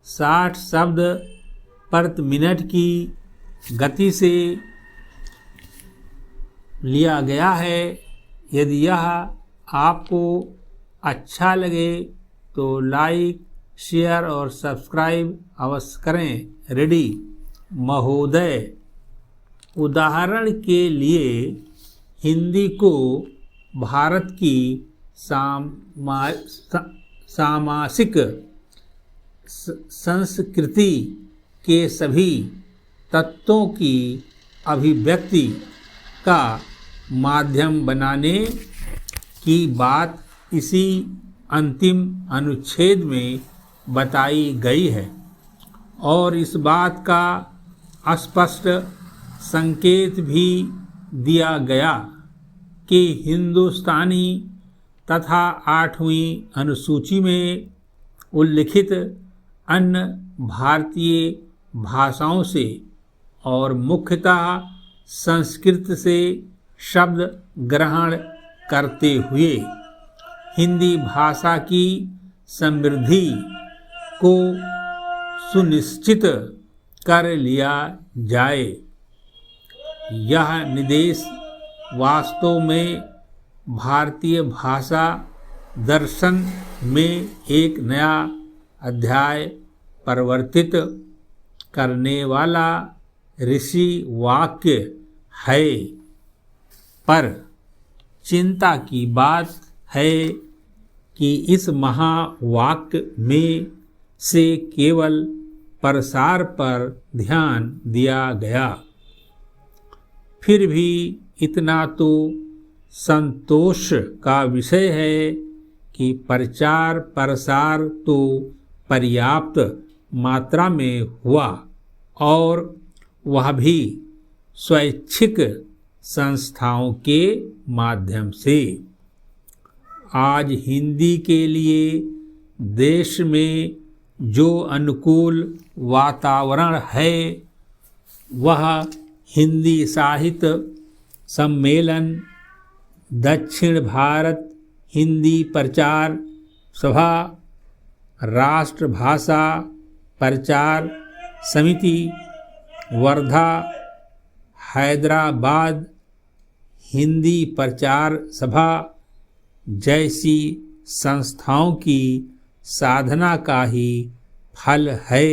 60 शब्द प्रति मिनट की गति से लिया गया है। यदि यह आपको अच्छा लगे तो लाइक, शेयर और सब्सक्राइब अवश्य करें। रेडी महोदय, उदाहरण के लिए हिंदी को भारत की सामासिक संस्कृति के सभी तत्वों की अभिव्यक्ति का माध्यम बनाने की बात इसी अंतिम अनुच्छेद में बताई गई है और इस बात का स्पष्ट संकेत भी दिया गया कि हिंदुस्तानी तथा 8वीं अनुसूची में उल्लिखित अन्य भारतीय भाषाओं से और मुख्यतः संस्कृत से शब्द ग्रहण करते हुए हिंदी भाषा की समृद्धि को सुनिश्चित कर लिया जाए। यह निर्देश वास्तव में भारतीय भाषा दर्शन में एक नया अध्याय परिवर्तित करने वाला ऋषि वाक्य है। पर चिंता की बात है कि इस महावाक्य में से केवल प्रसार पर ध्यान दिया गया। फिर भी इतना तो संतोष का विषय है कि प्रचार प्रसार तो पर्याप्त मात्रा में हुआ और वह भी स्वैच्छिक संस्थाओं के माध्यम से। आज हिंदी के लिए देश में जो अनुकूल वातावरण है वह हिंदी साहित्य सम्मेलन, दक्षिण भारत हिंदी प्रचार सभा, राष्ट्रभाषा प्रचार समिति, वर्धा, हैदराबाद हिंदी प्रचार सभा जैसी संस्थाओं की साधना का ही फल है।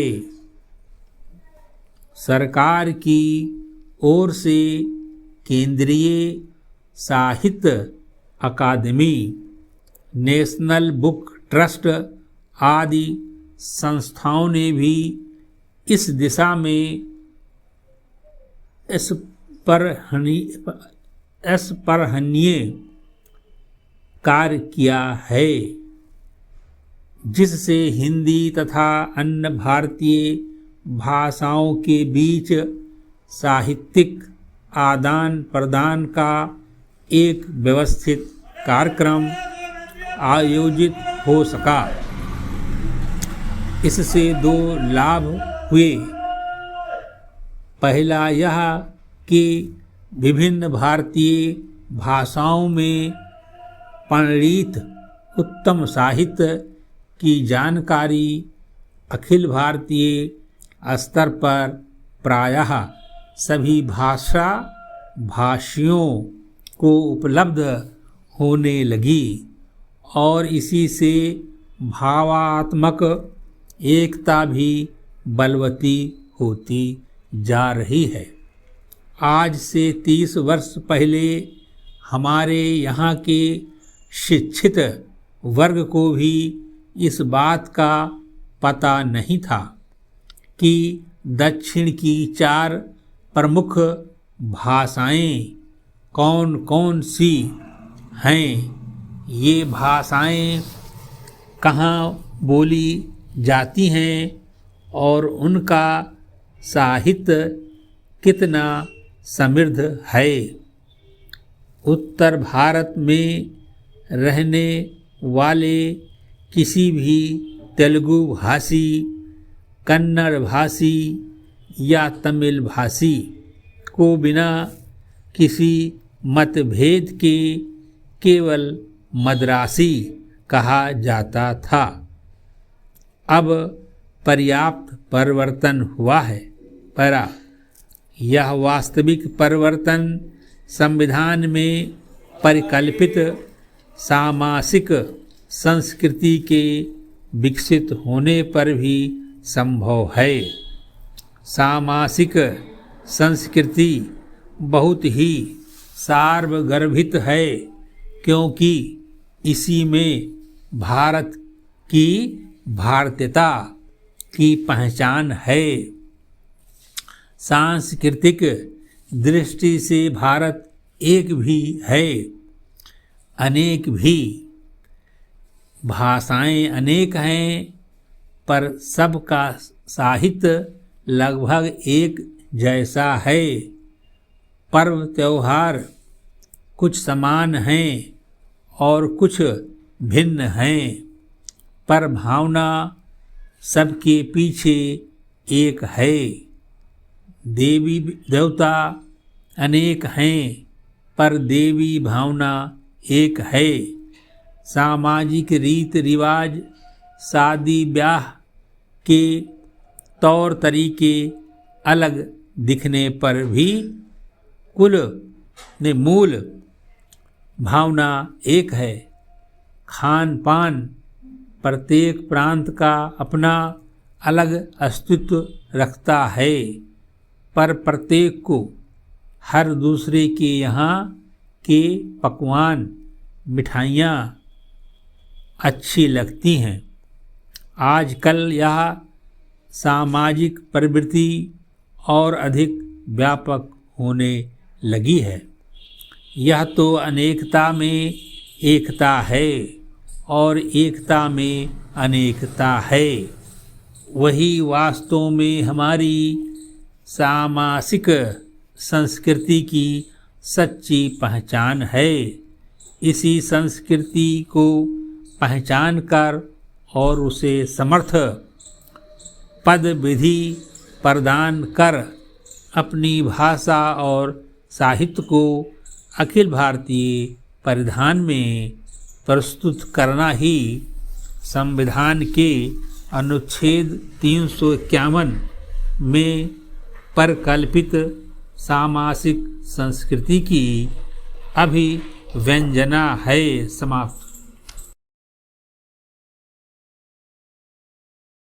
सरकार की ओर से केंद्रीय साहित्य अकादमी, नेशनल बुक ट्रस्ट आदि संस्थाओं ने भी इस दिशा में स्पृहणीय कार्य किया है, जिससे हिंदी तथा अन्य भारतीय भाषाओं के बीच साहित्यिक आदान प्रदान का एक व्यवस्थित कार्यक्रम आयोजित हो सका। इससे दो लाभ हुए। पहला यह कि विभिन्न भारतीय भाषाओं में प्रणीत उत्तम साहित्य की जानकारी अखिल भारतीय स्तर पर प्रायः सभी भाषा भाषियों को उपलब्ध होने लगी और इसी से भावात्मक एकता भी बलवती होती जा रही है। आज से 30 वर्ष पहले हमारे यहाँ के शिक्षित वर्ग को भी इस बात का पता नहीं था कि दक्षिण की 4 प्रमुख भाषाएं कौन कौन सी हैं, ये भाषाएं कहाँ बोली जाती हैं और उनका साहित्य कितना समृद्ध है। उत्तर भारत में रहने वाले किसी भी तेलुगु भाषी, कन्नड़ भाषी या तमिल भाषी को बिना किसी मतभेद के केवल मद्रासी कहा जाता था। अब पर्याप्त परिवर्तन हुआ है। पैरा, यह वास्तविक परिवर्तन संविधान में परिकल्पित सामासिक संस्कृति के विकसित होने पर भी संभव है। सामासिक संस्कृति बहुत ही सार्वगर्भित है, क्योंकि इसी में भारत की भारतीयता की पहचान है। सांस्कृतिक दृष्टि से भारत एक भी है, अनेक भी। भाषाएं अनेक हैं, पर सबका साहित्य लगभग एक जैसा है। पर्व त्योहार कुछ समान हैं और कुछ भिन्न हैं, पर भावना सबके पीछे एक है। देवी देवता अनेक हैं, पर देवी भावना एक है। सामाजिक रीत रिवाज, शादी ब्याह के तौर तरीके अलग दिखने पर भी मूल भावना एक है। खान पान, प्रत्येक प्रांत का अपना अलग अस्तित्व रखता है, पर प्रत्येक को हर दूसरे के यहाँ के पकवान, मिठाइयाँ अच्छी लगती हैं। आजकल यह सामाजिक प्रवृत्ति और अधिक व्यापक होने लगी है। यह तो अनेकता में एकता है और एकता में अनेकता है। वही वास्तव में हमारी सामासिक संस्कृति की सच्ची पहचान है। इसी संस्कृति को पहचान कर और उसे समर्थ पद विधि प्रदान कर अपनी भाषा और साहित्य को अखिल भारतीय परिधान में प्रस्तुत करना ही संविधान के अनुच्छेद 351 में परिकल्पित सामासिक संस्कृति की अभिव्यंजना है। समाप्त।